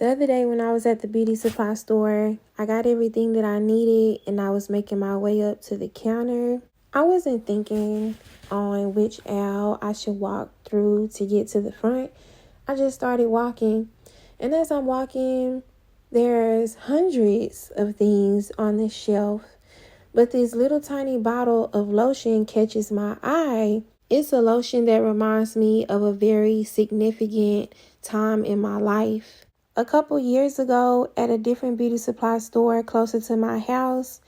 The other day when I was at the beauty supply store, I got everything that I needed and I was making my way up to the counter. I wasn't thinking on which aisle I should walk through to get to the front. I just started walking. And as I'm walking, there's hundreds of things on this shelf. But this little tiny bottle of lotion catches my eye. It's a lotion that reminds me of a very significant time in my life. A couple years ago, at a different beauty supply store closer to my house,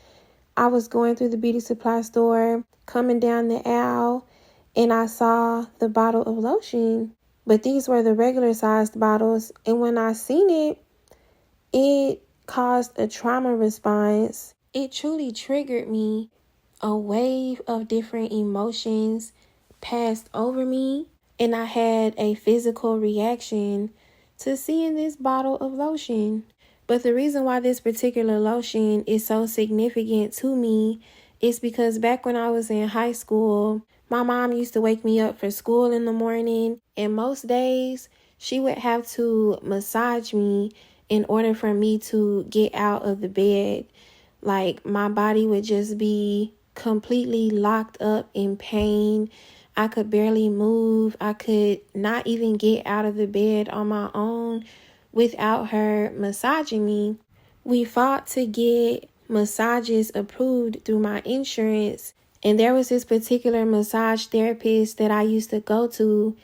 I was going through the beauty supply store, coming down the aisle, and I saw the bottle of lotion. But these were the regular sized bottles, and when I seen it, it caused a trauma response. It truly triggered me. A wave of different emotions passed over me, and I had a physical reaction to seeing this bottle of lotion. But the reason why this particular lotion is so significant to me is because back when I was in high school, my mom used to wake me up for school in the morning, and most days she would have to massage me in order for me to get out of the bed. Like, my body would just be completely locked up in pain. I could barely move. I could not even get out of the bed on my own without her massaging me. We fought to get massages approved through my insurance, and there was this particular massage therapist that I used to go to.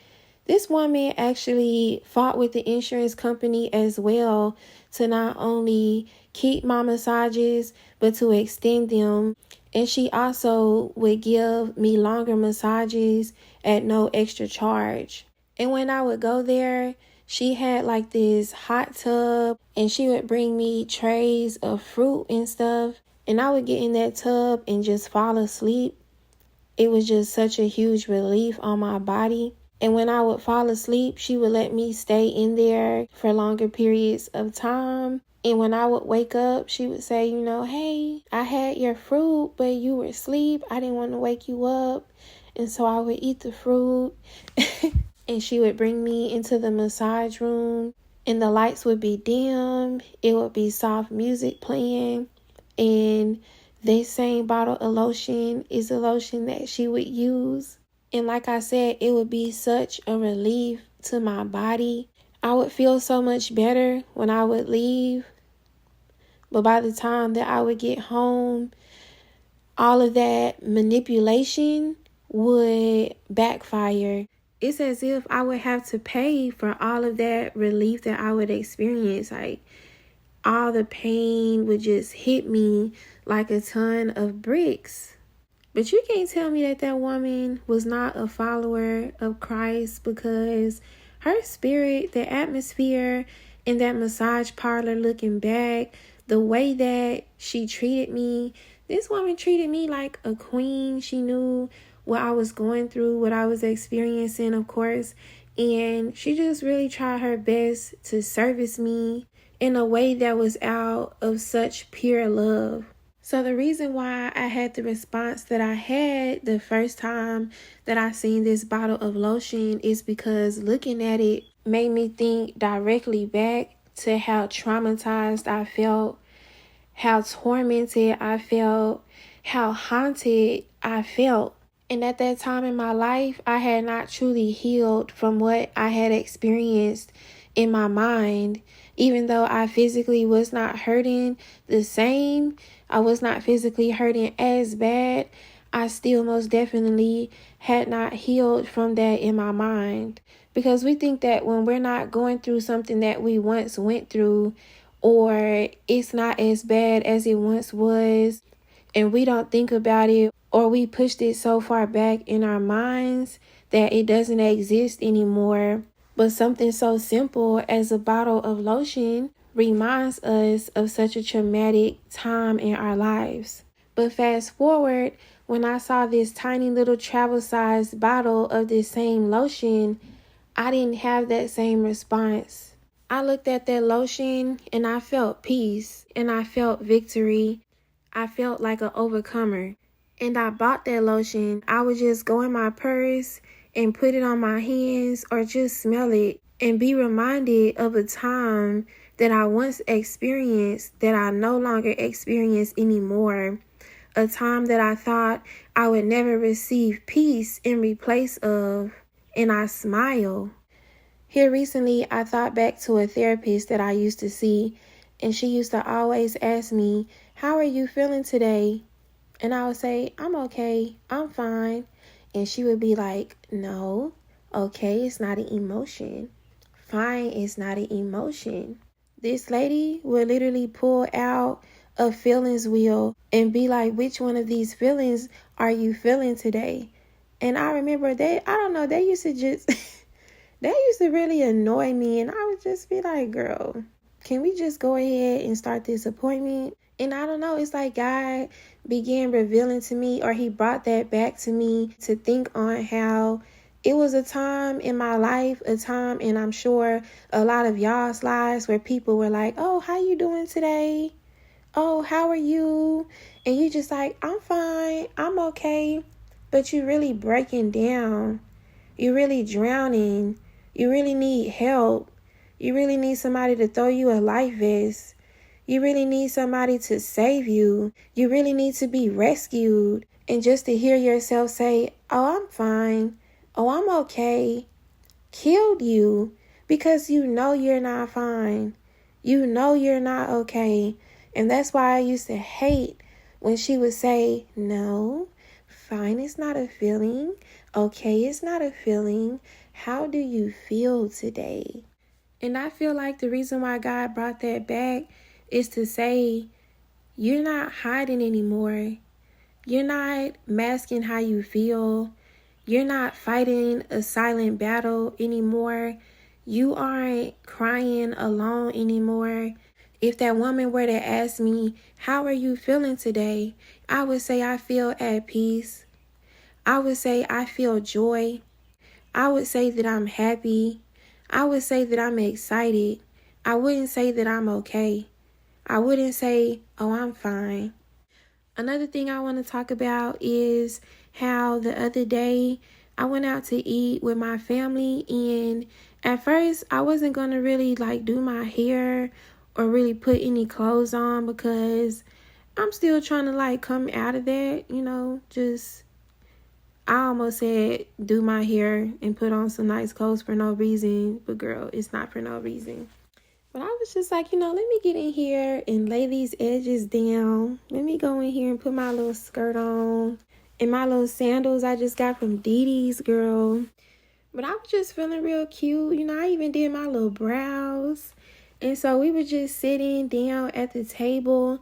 This woman actually fought with the insurance company as well to not only keep my massages, but to extend them. And she also would give me longer massages at no extra charge. And when I would go there, she had like this hot tub, and she would bring me trays of fruit and stuff. And I would get in that tub and just fall asleep. It was just such a huge relief on my body. And when I would fall asleep, she would let me stay in there for longer periods of time. And when I would wake up, she would say, hey, I had your fruit, but you were asleep. I didn't want to wake you up. And so I would eat the fruit. And she would bring me into the massage room. And the lights would be dim. It would be soft music playing. And this same bottle of lotion is a lotion that she would use. And like I said, it would be such a relief to my body. I would feel so much better when I would leave. But by the time that I would get home, all of that manipulation would backfire. It's as if I would have to pay for all of that relief that I would experience. Like, all the pain would just hit me like a ton of bricks. But you can't tell me that that woman was not a follower of Christ, because her spirit, the atmosphere in that massage parlor, looking back, the way that she treated me, this woman treated me like a queen. She knew what I was going through, what I was experiencing, of course. And she just really tried her best to service me in a way that was out of such pure love. So the reason why I had the response that I had the first time that I seen this bottle of lotion is because looking at it made me think directly back to how traumatized I felt, how tormented I felt, how haunted I felt. And at that time in my life, I had not truly healed from what I had experienced in my mind. Even though I physically was not hurting the same, I was not physically hurting as bad, I still most definitely had not healed from that in my mind. Because we think that when we're not going through something that we once went through, or it's not as bad as it once was, and we don't think about it, or we pushed it so far back in our minds that it doesn't exist anymore. But something so simple as a bottle of lotion reminds us of such a traumatic time in our lives. But fast forward, when I saw this tiny little travel-sized bottle of this same lotion, I didn't have that same response. I looked at that lotion and I felt peace and I felt victory. I felt like an overcomer. And I bought that lotion. I would just go in my purse and put it on my hands or just smell it and be reminded of a time that I once experienced that I no longer experience anymore. A time that I thought I would never receive peace in replace of, and I smile. Here recently, I thought back to a therapist that I used to see, and she used to always ask me, "How are you feeling today?" And I would say, "I'm okay, I'm fine." And she would be like, "No, okay, it's not an emotion. Fine is not an emotion." This lady would literally pull out a feelings wheel and be like, "Which one of these feelings are you feeling today?" And I remember they used to just, they used to really annoy me. And I would just be like, "Girl, can we just go ahead and start this appointment?" And I don't know, it's like God began revealing to me, or he brought that back to me to think on how it was a time in my life, and I'm sure a lot of y'all's lives, where people were like, "Oh, how you doing today? Oh, how are you?" And you just like, "I'm fine, I'm okay." But you really breaking down. You really drowning. You really need help. You really need somebody to throw you a life vest. You really need somebody to save you. You really need to be rescued. And just to hear yourself say, "Oh, I'm fine. Oh, I'm okay," killed you, because you know you're not fine. You know you're not okay. And that's why I used to hate when she would say, "No, fine is not a feeling. Okay, it's not a feeling. How do you feel today?" And I feel like the reason why God brought that back is to say, you're not hiding anymore. You're not masking how you feel. You're not fighting a silent battle anymore. You aren't crying alone anymore. If that woman were to ask me, "How are you feeling today?" I would say I feel at peace. I would say I feel joy. I would say that I'm happy. I would say that I'm excited. I wouldn't say that I'm okay. I wouldn't say, "Oh, I'm fine." Another thing I want to talk about is how the other day I went out to eat with my family, and at first I wasn't going to really do my hair or really put any clothes on, because I'm still trying to come out of that, I almost said do my hair and put on some nice clothes for no reason, but girl, it's not for no reason. But I was just like, let me get in here and lay these edges down. Let me go in here and put my little skirt on and my little sandals I just got from Didi's, girl. But I was just feeling real cute. I even did my little brows. And so we were just sitting down at the table,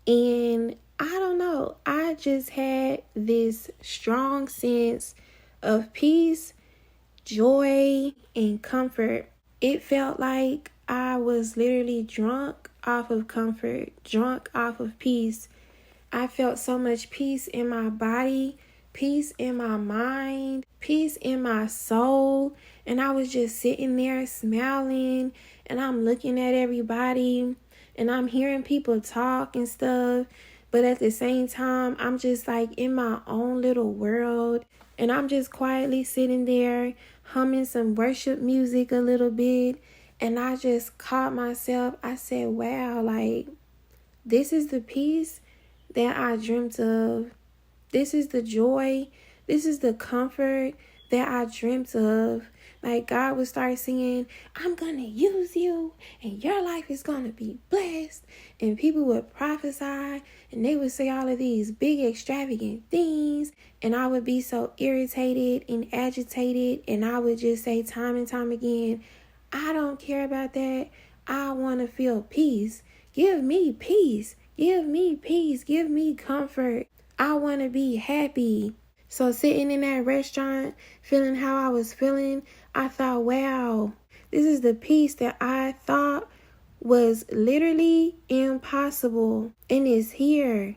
and I don't know, I just had this strong sense of peace, joy, and comfort. It felt like I was literally drunk off of comfort, drunk off of peace. I felt so much peace in my body, peace in my mind, peace in my soul. And I was just sitting there smiling, and I'm looking at everybody, and I'm hearing people talk and stuff. But at the same time, I'm just in my own little world, and I'm just quietly sitting there humming some worship music a little bit. And I just caught myself. I said, wow, this is the peace that I dreamt of. This is the joy. This is the comfort that I dreamt of. God would start saying, "I'm going to use you, and your life is going to be blessed." And people would prophesy, and they would say all of these big extravagant things. And I would be so irritated and agitated. And I would just say time and time again, "I don't care about that. I want to feel peace. Give me peace. Give me peace. Give me comfort. I want to be happy." So sitting in that restaurant, feeling how I was feeling, I thought, wow, this is the peace that I thought was literally impossible, and it's here.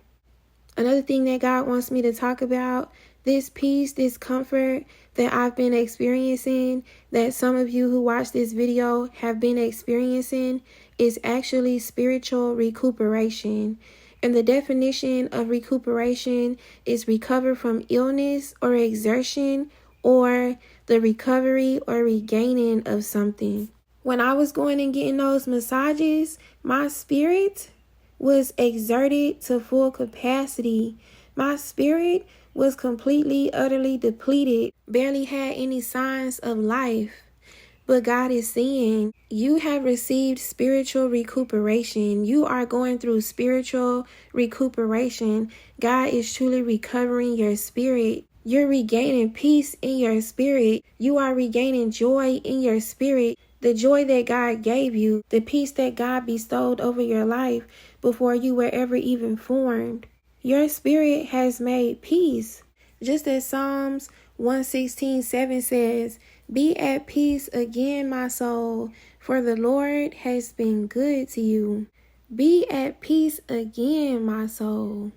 Another thing that God wants me to talk about, this peace, this comfort that I've been experiencing, that some of you who watch this video have been experiencing, is actually spiritual recuperation. And the definition of recuperation is recover from illness or exertion, or the recovery or regaining of something. When I was going and getting those massages, my spirit was exerted to full capacity. My spirit was completely, utterly depleted, barely had any signs of life. But God is saying, you have received spiritual recuperation. You are going through spiritual recuperation. God is truly recovering your spirit. You're regaining peace in your spirit. You are regaining joy in your spirit. The joy that God gave you, the peace that God bestowed over your life before you were ever even formed. Your spirit has made peace. Just as Psalms 116:7 says, be at peace again, my soul, for the Lord has been good to you. Be at peace again, my soul.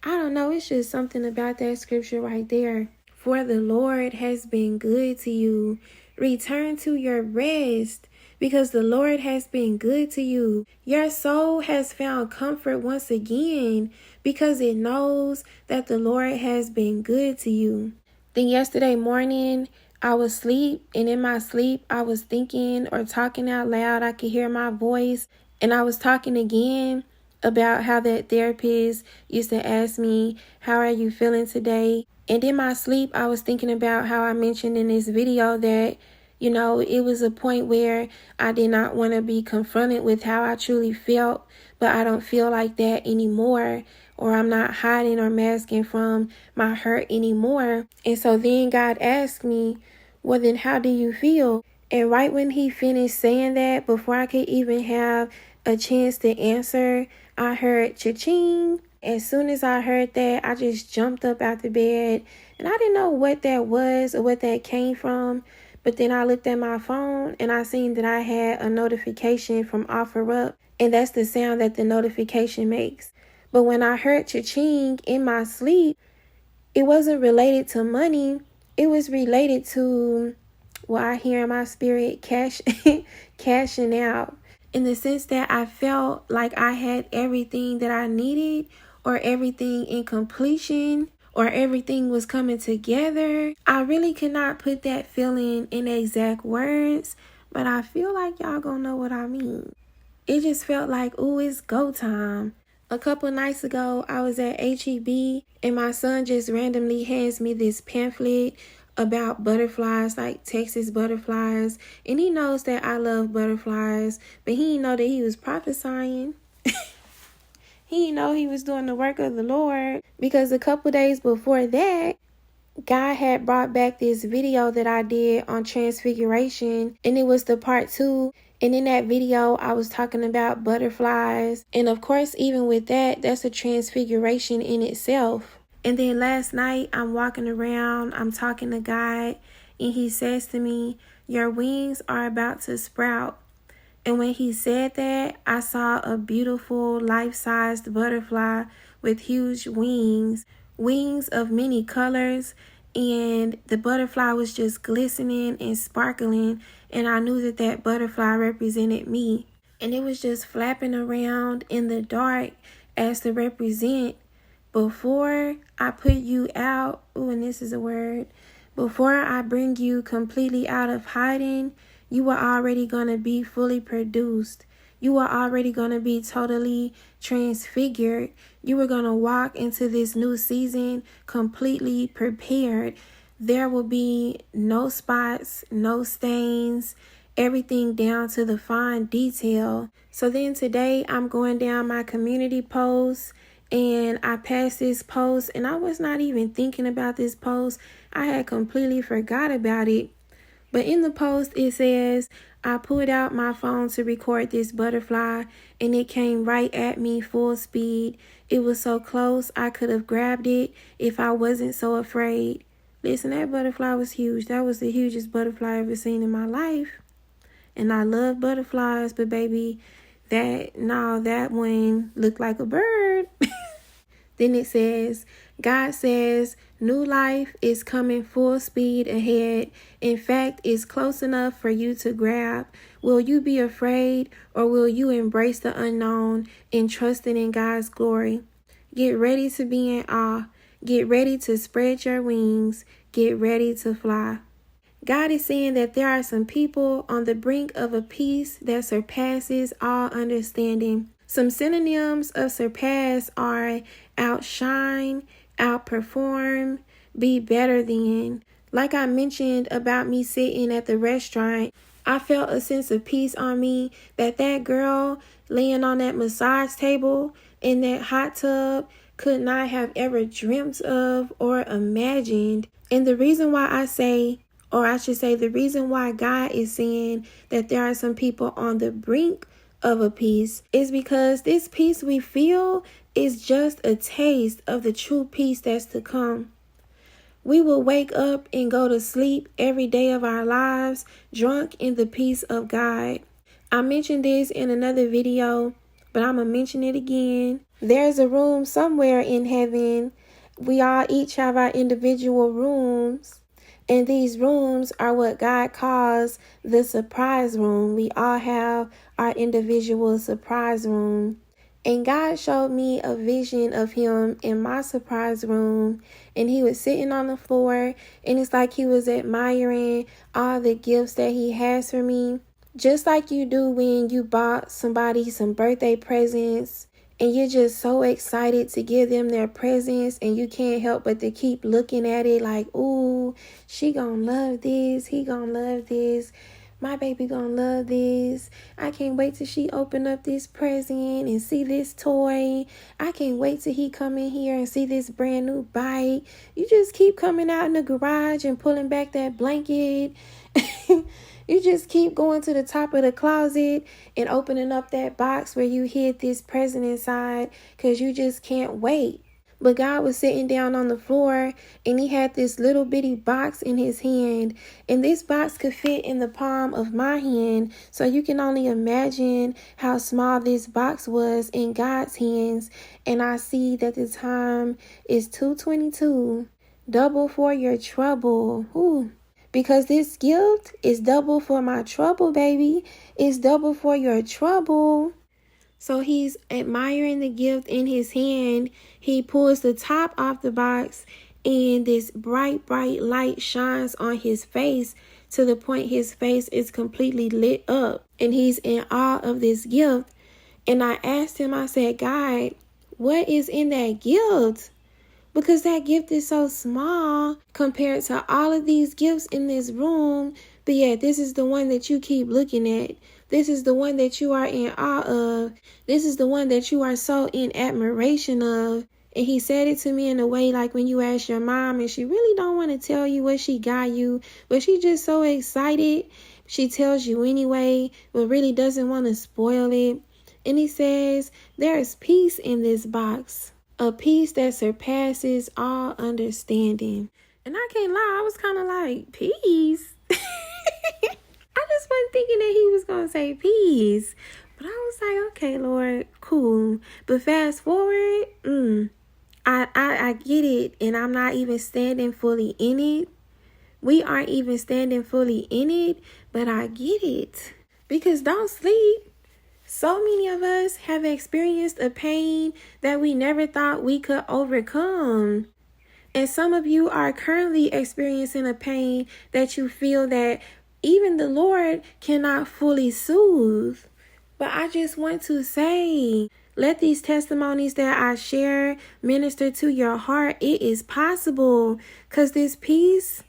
I don't know, it's just something about that scripture right there. For the Lord has been good to you. Return to your rest, because the Lord has been good to you. Your soul has found comfort once again, because it knows that the Lord has been good to you. Then yesterday morning, I was asleep, and in my sleep, I was thinking or talking out loud. I could hear my voice, and I was talking again about how that therapist used to ask me, how are you feeling today? And in my sleep, I was thinking about how I mentioned in this video that, it was a point where I did not want to be confronted with how I truly felt, but I don't feel like that anymore, or I'm not hiding or masking from my hurt anymore. And so then God asked me, well, then how do you feel? And right when he finished saying that, before I could even have a chance to answer, I heard cha-ching. As soon as I heard that, I just jumped up out the bed, and I didn't know what that was or what that came from. But then I looked at my phone and I seen that I had a notification from OfferUp, and that's the sound that the notification makes. But when I heard cha-ching in my sleep, it wasn't related to money. It was related to what I hear in my spirit, cashing out. In the sense that I felt like I had everything that I needed, or everything in completion, or everything was coming together. I really could not put that feeling in exact words, but I feel like y'all gonna know what I mean. It just felt like, ooh, it's go time. A couple nights ago, I was at HEB, and my son just randomly hands me this pamphlet about butterflies, like Texas butterflies. And he knows that I love butterflies, but he didn't know that he was prophesying. He didn't know he was doing the work of the Lord, because a couple days before that, God had brought back this video that I did on transfiguration, and it was the part 2. And in that video, I was talking about butterflies. And of course, even with that, that's a transfiguration in itself. And then last night, I'm walking around, I'm talking to God, and he says to me, your wings are about to sprout. And when he said that, I saw a beautiful life-sized butterfly with huge wings of many colors, and the butterfly was just glistening and sparkling, and I knew that that butterfly represented me. And it was just flapping around in the dark as to represent, before I put you out, and this is a word, before I bring you completely out of hiding, you are already going to be fully produced. You are already going to be totally transfigured. You are going to walk into this new season completely prepared. There will be no spots, no stains, everything down to the fine detail. So then today I'm going down my community post, and I passed this post, and I was not even thinking about this post. I had completely forgot about it. But in the post, it says, I pulled out my phone to record this butterfly, and it came right at me full speed. It was so close, I could have grabbed it if I wasn't so afraid. Listen, that butterfly was huge. That was the hugest butterfly I've ever seen in my life. And I love butterflies, but baby, that one looked like a bird. Then it says, God says, new life is coming full speed ahead. In fact, it's close enough for you to grab. Will you be afraid, or will you embrace the unknown and trusting in God's glory? Get ready to be in awe. Get ready to spread your wings. Get ready to fly. God is saying that there are some people on the brink of a peace that surpasses all understanding. Some synonyms of surpass are outshine, outperform, be better than. Like I mentioned about me sitting at the restaurant, I felt a sense of peace on me that girl laying on that massage table in that hot tub could not have ever dreamt of or imagined. And the reason why I say, or I should say, the reason why God is saying that there are some people on the brink of a peace is because this peace we feel is just a taste of the true peace that's to come. We will wake up and go to sleep every day of our lives drunk in the peace of God. I mentioned this in another video, but I'm going to mention it again. There's a room somewhere in heaven. We all each have our individual rooms. And these rooms are what God calls the surprise room. We all have our individual surprise room. And God showed me a vision of him in my surprise room. And he was sitting on the floor. And it's like he was admiring all the gifts that he has for me. Just like you do when you bought somebody some birthday presents. And you're just so excited to give them their presents. And you can't help but to keep looking at it like, ooh, she gonna love this. He gonna love this. My baby gonna love this. I can't wait till she open up this present and see this toy. I can't wait till he come in here and see this brand new bike. You just keep coming out in the garage and pulling back that blanket. You just keep going to the top of the closet and opening up that box where you hid this present inside because you just can't wait. But God was sitting down on the floor and he had this little bitty box in his hand. And this box could fit in the palm of my hand. So you can only imagine how small this box was in God's hands. And I see that the time is 2:22. Double for your trouble. Ooh. Because this gift is double for my trouble, baby. It's double for your trouble. So he's admiring the gift in his hand. He pulls the top off the box and this bright, bright light shines on his face to the point his face is completely lit up. And he's in awe of this gift. And I asked him, I said, God, what is in that gift? Because that gift is so small compared to all of these gifts in this room. But yet, this is the one that you keep looking at. This is the one that you are in awe of. This is the one that you are so in admiration of. And he said it to me in a way like when you ask your mom and she really don't want to tell you what she got you, but she just so excited. She tells you anyway, but really doesn't want to spoil it. And he says, there is peace in this box. A peace that surpasses all understanding. And I can't lie, I was kind of like, peace? I just wasn't thinking that he was going to say peace. But I was like, okay, Lord, cool. But fast forward, I get it. And I'm not even standing fully in it. We aren't even standing fully in it. But I get it. Because don't sleep. So many of us have experienced a pain that we never thought we could overcome. And some of you are currently experiencing a pain that you feel that even the Lord cannot fully soothe. But I just want to say, let these testimonies that I share minister to your heart. It is possible. Because this peace,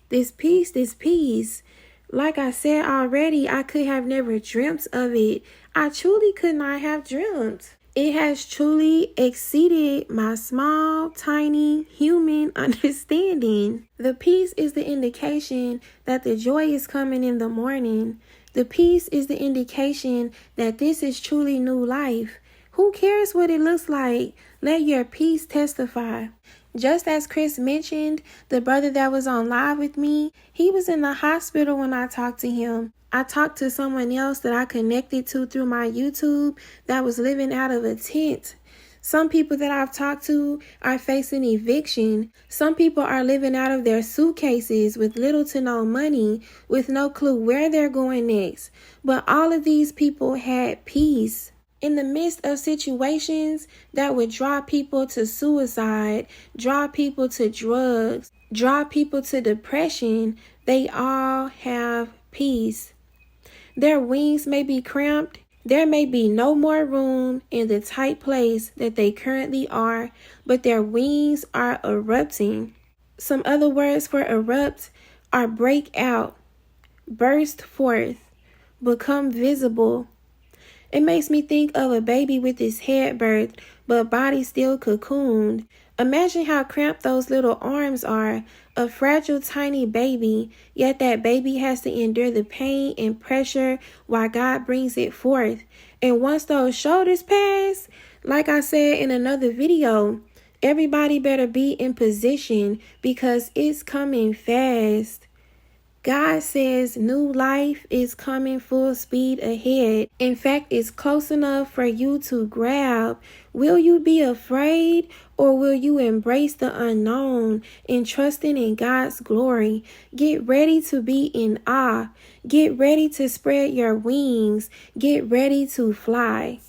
like I said already, I could have never dreamt of it. I truly could not have dreamt. It has truly exceeded my small, tiny, human understanding. The peace is the indication that the joy is coming in the morning. The peace is the indication that this is truly new life. Who cares what it looks like? Let your peace testify. Just as Chris mentioned, the brother that was on live with me, he was in the hospital when I talked to him. I talked to someone else that I connected to through my YouTube that was living out of a tent. Some people that I've talked to are facing eviction. Some people are living out of their suitcases with little to no money, with no clue where they're going next. But all of these people had peace. In the midst of situations that would draw people to suicide, draw people to drugs, draw people to depression, They all have peace. Their wings may be cramped. There may be no more room in the tight place that they currently are, but their wings are erupting. Some other words for erupt are break out, burst forth, become visible. It makes me think of a baby with its head birthed, but body still cocooned. Imagine how cramped those little arms are, a fragile tiny baby, yet that baby has to endure the pain and pressure while God brings it forth. And once those shoulders pass, like I said in another video, everybody better be in position because it's coming fast. God says new life is coming full speed ahead. In fact, it's close enough for you to grab. Will you be afraid or will you embrace the unknown and trusting in God's glory? Get ready to be in awe. Get ready to spread your wings. Get ready to fly.